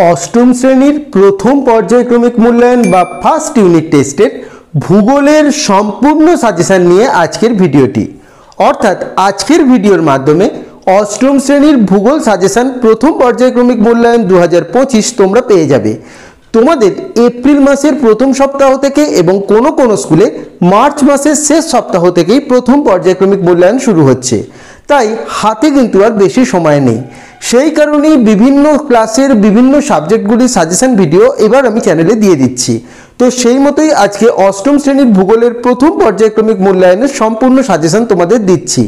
अष्टम श्रेणीर प्रथम पर्यायक्रमिक मूल्यांकन बा फार्स्ट यूनिट टेस्टेर भूगोलेर सम्पूर्ण साजेशन निये आजकेर भिडियोटी अर्थात आजकेर भिडियोर माध्यमे अष्टम श्रेणीर भूगोल साजेशन प्रथम पर्यायक्रमिक मूल्यांकन 2025 तोमरा पेये जाबे। तोमादेर एप्रिल मासेर प्रथम सप्ताह थेके एबं कोनो कोनो स्कूले मार्च मासेर शेष सप्ताह थेकेई प्रथम पर्यायक्रमिक मूल्यांकन शुरू होच्छे, ताई हाते किन्तु आर बेशी समय नेই। সেই কারণেই বিভিন্ন ক্লাসের বিভিন্ন সাবজেক্টগুলি সাজেশন ভিডিও এবার আমি চ্যানেলে দিয়ে দিচ্ছি। তো সেই মতোই আজকে অষ্টম শ্রেণীর ভূগোলের প্রথম পর্যায়ক্রমিক মূল্যায়নের সম্পূর্ণ সাজেশন তোমাদের দিচ্ছি।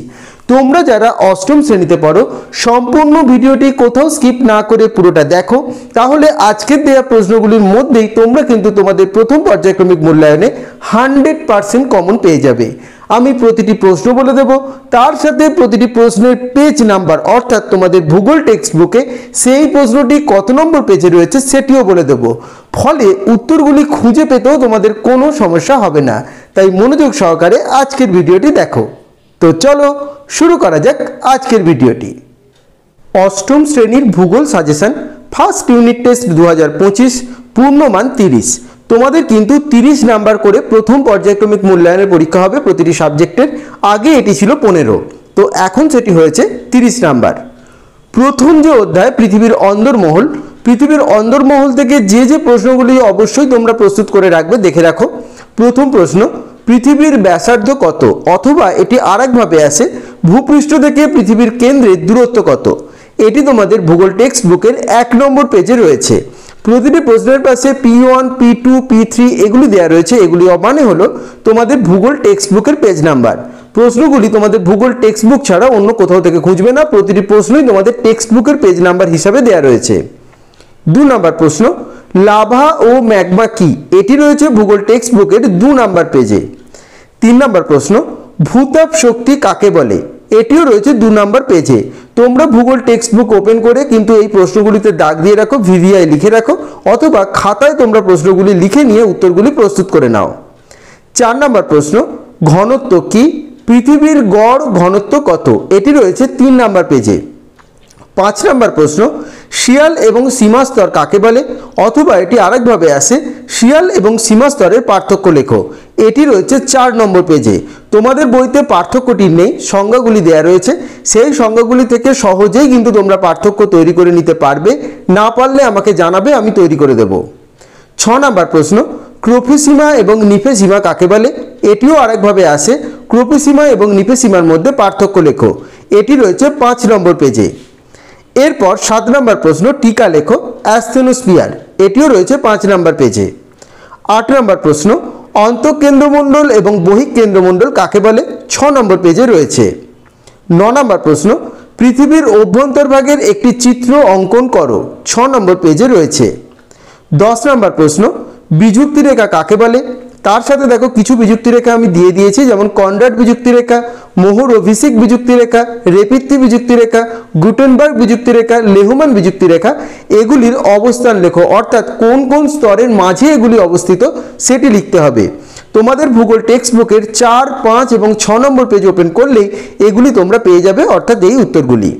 তোমরা যারা অষ্টম শ্রেণীতে পড়ো সম্পূর্ণ ভিডিওটি কোথাও স্কিপ না করে পুরোটা দেখো, তাহলে আজকের দেওয়া প্রশ্নগুলির মধ্যেই তোমরা কিন্তু তোমাদের প্রথম পর্যায়ক্রমিক মূল্যায়নে 100% কমন পেয়ে যাবে। আমি প্রতিটি প্রশ্ন বলে দেব, তার সাথে প্রতিটি প্রশ্নের পেজ নাম্বার অর্থাৎ তোমাদের ভূগোল টেক্সট বুকে সেই প্রশ্নটি কত নম্বর পেজে রয়েছে সেটিও বলে দেব। ফলে উত্তরগুলি খুঁজে পেতেও তোমাদের কোনো সমস্যা হবে না। তাই মনোযোগ সহকারে আজকের ভিডিওটি দেখো। তো চলো শুরু করা যাক আজকের ভিডিওটি। অষ্টম শ্রেণীর ভূগোল সাজেশন ফার্স্ট ইউনিট টেস্ট 2025 পূর্ণমান 30। তোমাদের কিন্তু 30 নাম্বার করে প্রথম পর্যায়ক্রমিক মূল্যায়নের পরীক্ষা হবে প্রতিটি সাবজেক্টের। আগে এটি ছিল 15, তো এখন সেটি হয়েছে 30 নাম্বার। প্রথম যে অধ্যায় পৃথিবীর অন্দরমহল, পৃথিবীর অন্দরমহল থেকে যে প্রশ্নগুলি অবশ্যই তোমরা প্রস্তুত করে রাখবে দেখে রাখো। প্রথম প্রশ্ন, পৃথিবীর ব্যাসার্ধ কত? অথবা এটি আরেকভাবে আসে, ভূপৃষ্ঠ থেকে পৃথিবীর কেন্দ্রের দূরত্ব কত? এটি তোমাদের ভূগোল টেক্সট বুকের 1 নম্বর পেজে রয়েছে। প্রতিটি প্রশ্নের পাশে P1, P2, P3 এগুলি দেওয়া রয়েছে। এগুলি মানে হলো তোমাদের ভূগোল টেক্সট বুকের পেজ নাম্বার। প্রশ্নগুলি তোমাদের ভূগোল টেক্সট বুক ছাড়া অন্য কোথাও থেকে খুঁজবে না, প্রতিটি প্রশ্নই তোমাদের টেক্সট বুকের পেজ নাম্বার হিসাবে দেওয়া রয়েছে। 2 নম্বর প্রশ্ন, লাভা ও ম্যাগমা কি? এটি রয়েছে ভূগোল টেক্সট বুকের 2 নম্বর পেজে। 3 নম্বর প্রশ্ন, ভূতাপ শক্তি কাকে বলে? এটিও রয়েছে 2 নম্বর পেজে। তোমরা ভূগোল টেক্সট বুক ওপেন করে কিন্তু এই প্রশ্নগুলিতে দাগ দিয়ে রাখো, ভিভিআই লিখে রাখো, অথবা খাতায় তোমরা প্রশ্নগুলি লিখে নিয়ে উত্তরগুলি প্রস্তুত করে নাও। 4 নম্বর প্রশ্ন, ঘনত্ব কি? পৃথিবীর গড় ঘনত্ব কত? এটি রয়েছে 3 নম্বর পেজে। 5 নম্বর প্রশ্ন, শিয়াল এবং সীমাস্তর কাকে বলে? অথবা এটি আরেকভাবে আসে, শিয়াল এবং সীমাস্তরের পার্থক্য লেখো। এটি রয়েছে 4 নম্বর পেজে। তোমাদের বইতে পার্থক্যটি নেই, সংজ্ঞাগুলি দেওয়া রয়েছে। সেই সংজ্ঞাগুলি থেকে সহজেই কিন্তু তোমরা পার্থক্য তৈরি করে নিতে পারবে। না পারলে আমাকে জানাবে, আমি তৈরি করে দেব। 6 নম্বর প্রশ্ন, ক্রোফিসীমা এবং নিফেসীমা কাকে বলে? এটিও আরেকভাবে আসে, ক্রোফিসীমা এবং নিফেসীমার মধ্যে পার্থক্য লেখো। এটি রয়েছে 5 নম্বর পেজে। এরপর 7 নম্বর প্রশ্ন, টিকা লেখো, অ্যাসথেনোস্ফিয়ার। এটিও রয়েছে 5 নম্বর পেজে। 8 নম্বর প্রশ্ন, অন্তঃকেন্দ্রমণ্ডল এবং বহিঃকেন্দ্রমণ্ডল কাকে বলে? 6 নম্বর পেজে রয়েছে। 9 নম্বর প্রশ্ন, পৃথিবীর অভ্যন্তরভাগের একটি চিত্র অঙ্কন করো। 6 নম্বর পেজে রয়েছে। 10 নম্বর প্রশ্ন, বিযুক্তি রেখা কাকে বলে? তার সাথে দেখো কিছু বিযুক্তি রেখা আমি দিয়ে দিয়েছি, যেমন কনরাড বিযুক্তি রেখা, মোহর অভিষেক বিযুক্তি রেখা, রেপিত্তি বিযুক্তি রেখা, গুটেনবার্গ বিযুক্তি রেখা, লেহমান বিযুক্তি রেখা। এগুলির অবস্থান লেখো, অর্থাৎ কোন কোন স্তরের মাঝে এগুলি অবস্থিত সেটি লিখতে হবে। তোমাদের ভূগোল টেক্সট বুকের 4, 5 এবং 6 নম্বর পেজ ওপেন করলেই এগুলি তোমরা পেয়ে যাবে, অর্থাৎ এই উত্তরগুলি।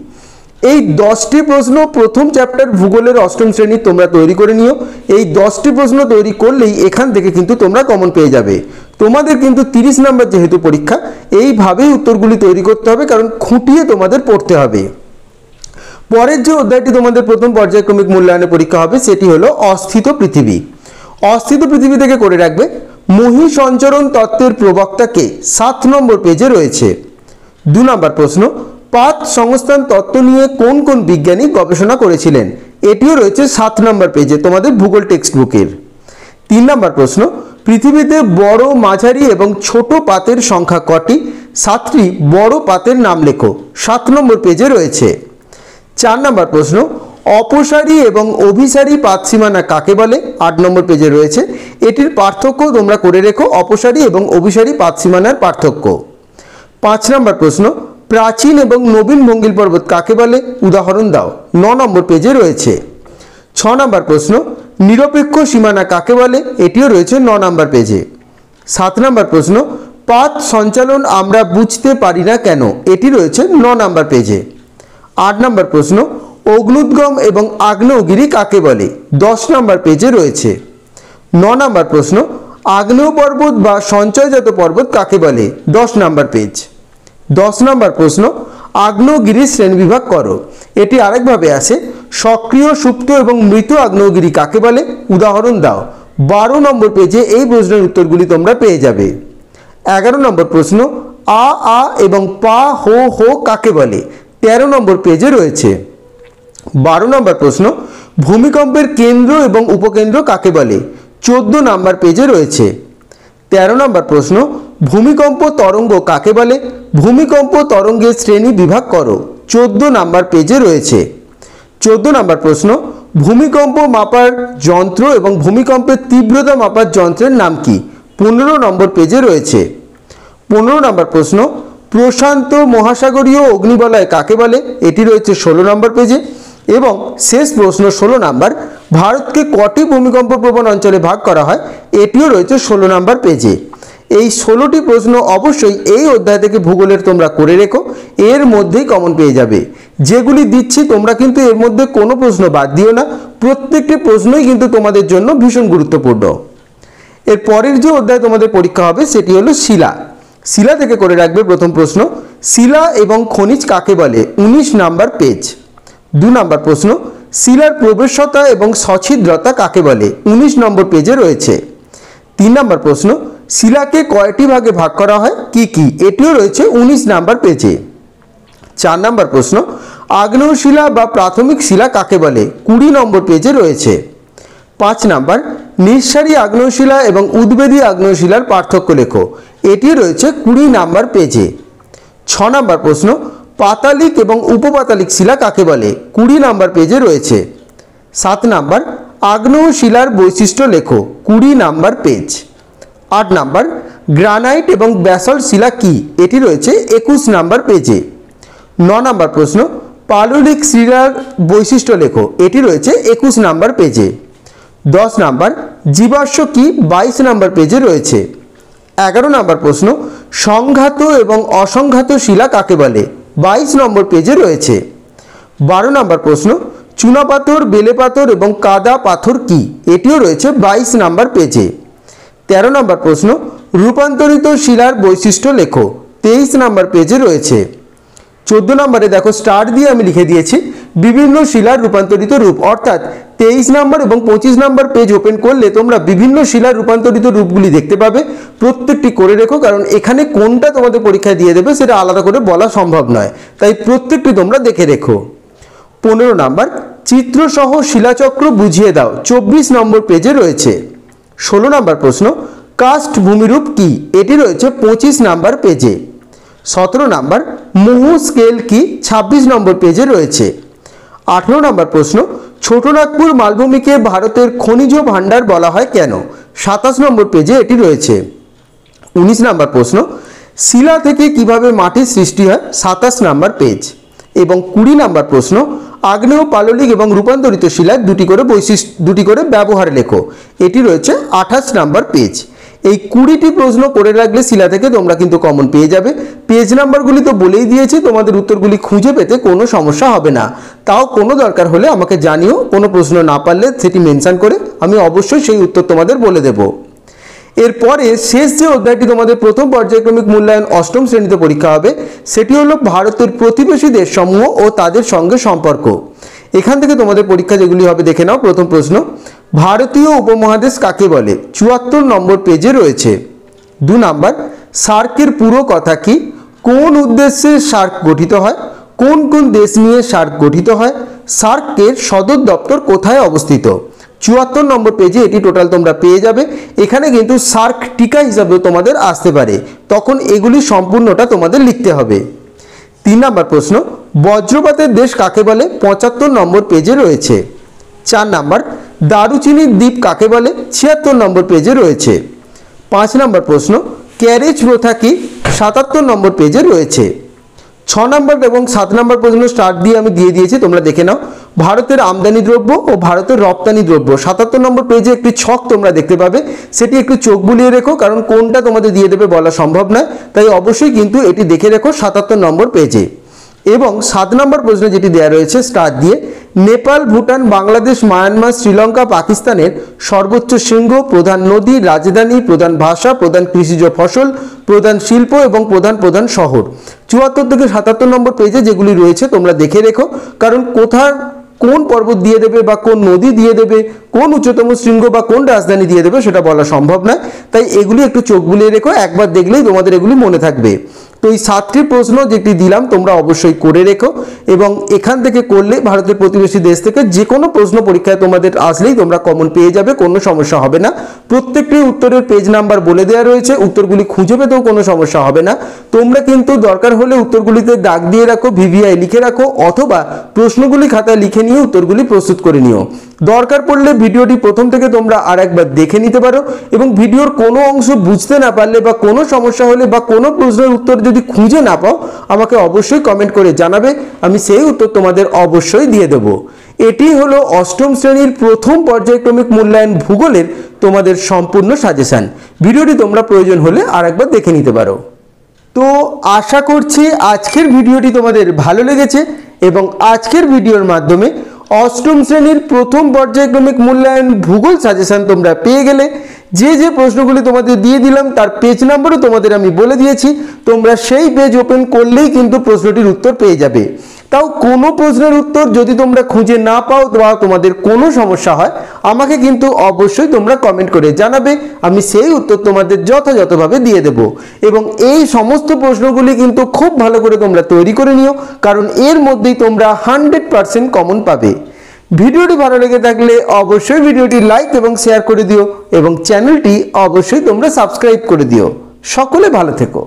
এই 10টি প্রশ্ন প্রথম চ্যাপ্টার ভূগোলের অষ্টম শ্রেণী তোমরা তৈরি করে নিও। এই 10টি প্রশ্ন তৈরি করলেই এখান থেকে কিন্তু তোমরা কমন পেয়ে যাবে। তোমাদের কিন্তু 30 নম্বর যেহেতু পরীক্ষা, এইভাবেই উত্তরগুলি তৈরি করতে হবে, কারণ খুঁটিয়ে তোমাদের পড়তে হবে। পরের যে অধ্যায়টি তোমাদের প্রথম পর্যায়ক্রমিক মূল্যায়নে পরীক্ষা হবে সেটি হলো অস্থিত পৃথিবী। অস্থিত পৃথিবী থেকে করে রাখবে, মহী সঞ্চরণ তত্ত্বের প্রবক্তাকে 7 নম্বর পেজে রয়েছে। 2 নম্বর প্রশ্ন, পাত সংস্থান তত্ত্ব নিয়ে কোন কোন বিজ্ঞানী গবেষণা করেছিলেন? এটিও রয়েছে 7 নম্বর পেজে তোমাদের ভূগোল টেক্সট বুকের। 3 নম্বর প্রশ্ন, পৃথিবীতে বড়, মাঝারি এবং ছোট পাতের সংখ্যা কটি? 7টি বড় পাতের নাম লেখো। 7 নম্বর পেজে রয়েছে। 4 নম্বর প্রশ্ন, অপসারী এবং অভিসারী পাত সীমানা কাকে বলে? 8 নম্বর পেজে রয়েছে। এটির পার্থক্য তোমরা করে রেখো, অপসারী এবং অভিসারী পাত সীমানার পার্থক্য। 5 নম্বর প্রশ্ন, প্রাচীন এবং নবীন ভঙ্গিল পর্বত কাকে বলে? উদাহরণ দাও। 9 নম্বর পেজে রয়েছে। 6 নম্বর প্রশ্ন, নিরপেক্ষ সীমানা কাকে বলে? এটিও রয়েছে 9 নম্বর পেজে। 7 নম্বর প্রশ্ন, পাত সঞ্চালন আমরা বুঝতে পারি না কেন? এটি রয়েছে 9 নম্বর পেজে। 8 নম্বর প্রশ্ন, অগ্নুদ্গম এবং আগ্নেয়গিরি কাকে বলে? 10 নম্বর পেজে রয়েছে। 9 নম্বর প্রশ্ন, আগ্নেয় পর্বত বা সঞ্চয়জাত পর্বত কাকে বলে? 10 নম্বর পেজ। 10 নম্বর প্রশ্ন, আগ্নেয়গিরির শ্রেণীবিভাগ করো। এটি আরেকভাবে আছে, সক্রিয়, সুপ্ত এবং মৃত আগ্নেয়গিরি কাকে বলে? উদাহরণ দাও। 12 নম্বর পেজে এই প্রশ্নের উত্তরগুলি তোমরা পেয়ে যাবে। 11 নম্বর প্রশ্ন, আ এবং পা হো কাকে বলে? 13 নম্বর পেজে রয়েছে। 12 নম্বর প্রশ্ন, ভূমিকম্পের কেন্দ্র এবং উপকেন্দ্র কাকে বলে? 14 নম্বর পেজে রয়েছে। 13 নম্বর প্রশ্ন, ভূমিকম্প তরঙ্গ কাকে বলে? ভূমিকম্প তরঙ্গের শ্রেণী বিভাগ করো। 14 নম্বর পেজে রয়েছে। 14 নম্বর প্রশ্ন, ভূমিকম্প মাপার যন্ত্র এবং ভূমিকম্পের তীব্রতা মাপার যন্ত্রের নাম কি? 15 নম্বর পেজে রয়েছে। 15 নম্বর প্রশ্ন, প্রশান্ত মহাসাগরীয় অগ্নিবলয় কাকে বলে? এটি রয়েছে 16 নম্বর পেজে। এবং শেষ প্রশ্ন 16 নম্বর, ভারতকে কটি ভূমিকম্প প্রবণ অঞ্চলে ভাগ করা হয়? এটিও রয়েছে 16 নম্বর পেজে। এই 16টি প্রশ্ন অবশ্যই এই অধ্যায় থেকে ভূগোলের তোমরা করে রেখো, এর মধ্যেই কমন পেয়ে যাবে। যেগুলি দিচ্ছি তোমরা কিন্তু এর মধ্যে কোনো প্রশ্ন বাদ দিও না, প্রত্যেকটি প্রশ্নই কিন্তু তোমাদের জন্য ভীষণ গুরুত্বপূর্ণ। এর পরের যে অধ্যায় তোমাদের পরীক্ষা হবে সেটি হলো শিলা। শিলা থেকে করে রাখবে প্রথম প্রশ্ন, শিলা এবং খনিজ কাকে বলে? 19 নম্বর পেজ। 2 নম্বর প্রশ্ন, শিলার প্রবেশতা এবং সছিদ্রতা কাকে বলে? 19 নম্বর পেজে রয়েছে। 3 নম্বর প্রশ্ন, শিলাকে কয়টি ভাগে ভাগ করা হয়? কি কি? এটিও রয়েছে 19 নম্বর পেজে। 4 নম্বর প্রশ্ন, আগ্নেয় শিলা বা প্রাথমিক শিলা কাকে বলে? 20 নম্বর পেজে রয়েছে। 5 নম্বর, নিঃসারী আগ্নেয় শিলা এবং উদ্বেদী আগ্নেয় শিলার পার্থক্য লেখো। এটি রয়েছে 20 নম্বর পেজে। 6 নম্বর প্রশ্ন, পাতালিক এবং উপপাতালিক শিলা কাকে বলে? 20 নম্বর পেজে রয়েছে। 7 নম্বর, আগ্নেয় শিলার বৈশিষ্ট্য লেখো। 20 নম্বর পেজ। 8 নম্বর, গ্রানাইট এবং ব্যাসল্ট শিলা কি? এটি রয়েছে 21 নম্বর পেজে। 9 নম্বর প্রশ্ন, পাললিক শিলার বৈশিষ্ট্য লেখো। এটি রয়েছে 21 নম্বর পেজে। 10 নম্বর, জীবাশ্ম কি? 22 নম্বর পেজে রয়েছে। 11 নম্বর প্রশ্ন, সংঘাত এবং অসংঘাত শিলা কাকে বলে? 22 নম্বর পেজে রয়েছে। 12 নম্বর প্রশ্ন, চুনাপাথর, বেলে পাথর এবং কাদা পাথর কি? এটিও রয়েছে 22 নম্বর পেজে। 13 নম্বর প্রশ্ন, রূপান্তরিত শিলার বৈশিষ্ট্য লেখো। 23 নম্বর পেজে রয়েছে। 14 নম্বরে দেখো স্টার দিয়ে আমি লিখে দিয়েছি বিভিন্ন শিলার রূপান্তরিত রূপ, অর্থাৎ 23 নম্বর এবং 25 নম্বর পেজ ওপেন করলে তোমরা বিভিন্ন শিলার রূপান্তরিত রূপগুলি দেখতে পাবে। প্রত্যেকটি করে রেখো, কারণ এখানে কোনটা তোমাদের পরীক্ষায় দিয়ে দেবে সেটা আলাদা করে বলা সম্ভব নয়, তাই প্রত্যেকটি তোমরা দেখে রেখো। 15 নম্বর, চিত্রসহ শিলাচক্র বুঝিয়ে দাও। 24 নম্বর পেজে রয়েছে। 16 নম্বর প্রশ্ন, কাস্ট ভূমিরূপ কি? এটি রয়েছে 25 নম্বর পেজে। 17 নম্বর, মোহ স্কেল কি? 26 নম্বর পেজে রয়েছে। 18 নম্বর প্রশ্ন, ছোটনাগপুর মালভূমিকে ভারতের খনিজ ভাণ্ডার বলা হয় কেন? 27 নম্বর পেজে এটি রয়েছে। 19 নম্বর প্রশ্ন, শিলা থেকে কিভাবে মাটির সৃষ্টি হয়? 27 নম্বর পেজ। এবং 20 নম্বর প্রশ্ন, আগ্নেয়, পাললিক এবং রূপান্তরিত শিলার দুটি করে ব্যবহার লেখো। এটি রয়েছে 28 নম্বর পেজ। এই 20টি প্রশ্ন করে রাখলে শিলা থেকে তোমরা কিন্তু কমন পেয়ে যাবে। পেজ নাম্বারগুলি তো বলেই দিয়েছি, তোমাদের উত্তরগুলি খুঁজে পেতে কোনো সমস্যা হবে না। তাও কোনো দরকার হলে আমাকে জানিও, কোনো প্রশ্ন না পারলে সেটি মেনশন করে আমি অবশ্যই সেই উত্তর তোমাদের বলে দেব। এরপরে শেষ যে অধ্যায়টি তোমাদের প্রথম পর্যায়ক্রমিক মূল্যায়ন অষ্টম শ্রেণীতে পরীক্ষা হবে সেটি হলো ভারতের প্রতিবেশী দেশসমূহ ও তাদের সঙ্গে সম্পর্ক। এখান থেকে তোমাদের পরীক্ষা যেগুলি হবে দেখে নাও। প্রথম প্রশ্ন, ভারতীয় উপমহাদেশ কাকে বলে? 74 নম্বর পেজে রয়েছে। 2 নম্বর, সার্কের পুরো কথা কি? কোন উদ্দেশ্যে সার্ক গঠিত হয়? কোন কোন দেশ নিয়ে সার্ক গঠিত হয়? সার্কের সদর দপ্তর কোথায় অবস্থিত? 74 নম্বর পেজে এটি টোটাল তোমরা পেয়ে যাবে। এখানে কিন্তু সার্ক টিকা হিসাবে তোমাদের আসতে পারে, তখন এগুলি সম্পূর্ণটা তোমাদের লিখতে হবে। 3 নম্বর প্রশ্ন, বজ্রপাতের দেশ কাকে বলে? 75 নম্বর পেজে রয়েছে। 4 নম্বর, দারুচিনির দ্বীপ কাকে বলে? 76 নম্বর পেজে রয়েছে। 5 নম্বর প্রশ্ন, ক্যারেজ প্রথা কি? 77 নম্বর পেজে রয়েছে। 6 নম্বর এবং 7 নম্বর প্রশ্ন স্টার্ট দিয়ে আমি দিয়ে দিয়েছি, তোমরা দেখে নাও। ভারতের আমদানি দ্রব্য ও ভারতের রপ্তানি দ্রব্য 77 নম্বর পেজে একটি ছক তোমরা দেখতে পাবে, সেটি একটু চোখ বুলিয়ে রেখো, কারণ কোনটা তোমাদের দিয়ে দেবে বলা সম্ভব নয়, তাই অবশ্যই কিন্তু এটি দেখে রেখো 77 নম্বর পেজে। এবং 7 নম্বর প্রশ্নে যেটি দেওয়া রয়েছে স্টার দিয়ে, নেপাল, ভুটান, বাংলাদেশ, মায়ানমার, শ্রীলঙ্কা, পাকিস্তানের সর্বোচ্চ শৃঙ্গ, প্রধান নদী, রাজধানী, প্রধান ভাষা, প্রধান কৃষিজ ফসল, প্রধান শিল্প এবং প্রধান শহর। 74 থেকে 77 নম্বর পেজে যেগুলি রয়েছে তোমরা দেখে রেখো, কারণ কোন পর্বত দিয়ে দেবে বা কোন নদী দিয়ে দেবে, কোন উচ্চতম শৃঙ্গ বা কোন রাজধানী দিয়ে দেবে সেটা বলা সম্ভব নয়। তাই এগুলি একটু চোখ বুলিয়ে রেখো, একবার দেখলেই তোমাদের এগুলি মনে থাকবে। তো এই 7টি প্রশ্ন যেটি দিলাম তোমরা অবশ্যই করে রেখো, এবং এখান থেকে করলে ভারতের প্রতিবেশী দেশ থেকে যে কোনো প্রশ্ন পরীক্ষায় তোমাদের আসলেই তোমরা কমন পেয়ে যাবে, কোনো সমস্যা হবে না। প্রত্যেকটি উত্তরের পেজ নাম্বার বলে দেওয়া রয়েছে, উত্তরগুলি খুঁজে পেতেও কোনো সমস্যা হবে না। তোমরা কিন্তু দরকার হলে উত্তরগুলিতে দাগ দিয়ে রাখো, ভিভিআই লিখে রাখো, অথবা প্রশ্নগুলি খাতায় লিখে নিয়ে উত্তরগুলি প্রস্তুত করে নিও। দরকার পড়লে ভিডিওটি প্রথম থেকে তোমরা আরেকবার দেখে নিতে পারো, এবং ভিডিওর কোনো অংশ বুঝতে না পারলে বা কোনো সমস্যা হলে বা কোনো প্রশ্নের উত্তর যদি খুঁজে না পাও আমাকে অবশ্যই কমেন্ট করে জানাবে, আমি সেই উত্তর তোমাদের অবশ্যই দিয়ে দেব। এটি হলো অষ্টম শ্রেণীর প্রথম পর্যায়ক্রমিক মূল্যায়ন ভূগোলের তোমাদের সম্পূর্ণ সাজেশন। ভিডিওটি তোমরা প্রয়োজন হলে আরেকবার দেখে নিতে পারো। তো আশা করছি আজকের ভিডিওটি তোমাদের ভালো লেগেছে, এবং আজকের ভিডিওর মাধ্যমে অষ্টম শ্রেণীর প্রথম পর্যায়ক্রমিক মূল্যায়ন ভূগোল সাজেশন তোমরা পেয়ে গেলে। যে প্রশ্নগুলি তোমাদের দিয়ে দিলাম তার পেজ নাম্বারও তোমাদের আমি বলে দিয়েছি, তোমরা সেই পেজ ওপেন করলেই কিন্তু প্রশ্নটির উত্তর পেয়ে যাবে। তাও কোনো প্রশ্নের উত্তর যদি তোমরা খুঁজে না পাও বা তোমাদের কোনো সমস্যা হয় আমাকে কিন্তু অবশ্যই তোমরা কমেন্ট করে জানাবে, আমি সেই উত্তর তোমাদের যথাযথভাবে দিয়ে দেব। এবং এই সমস্ত প্রশ্নগুলি কিন্তু খুব ভালো করে তোমরা তৈরি করে নিও, কারণ এর মধ্যেই তোমরা 100% কমন পাবে। ভিডিওটি ভালো লেগে থাকলে অবশ্যই ভিডিওটি লাইক এবং শেয়ার করে দিও, এবং চ্যানেলটি অবশ্যই তোমরা সাবস্ক্রাইব করে দিও। সকলে ভালো থেকো।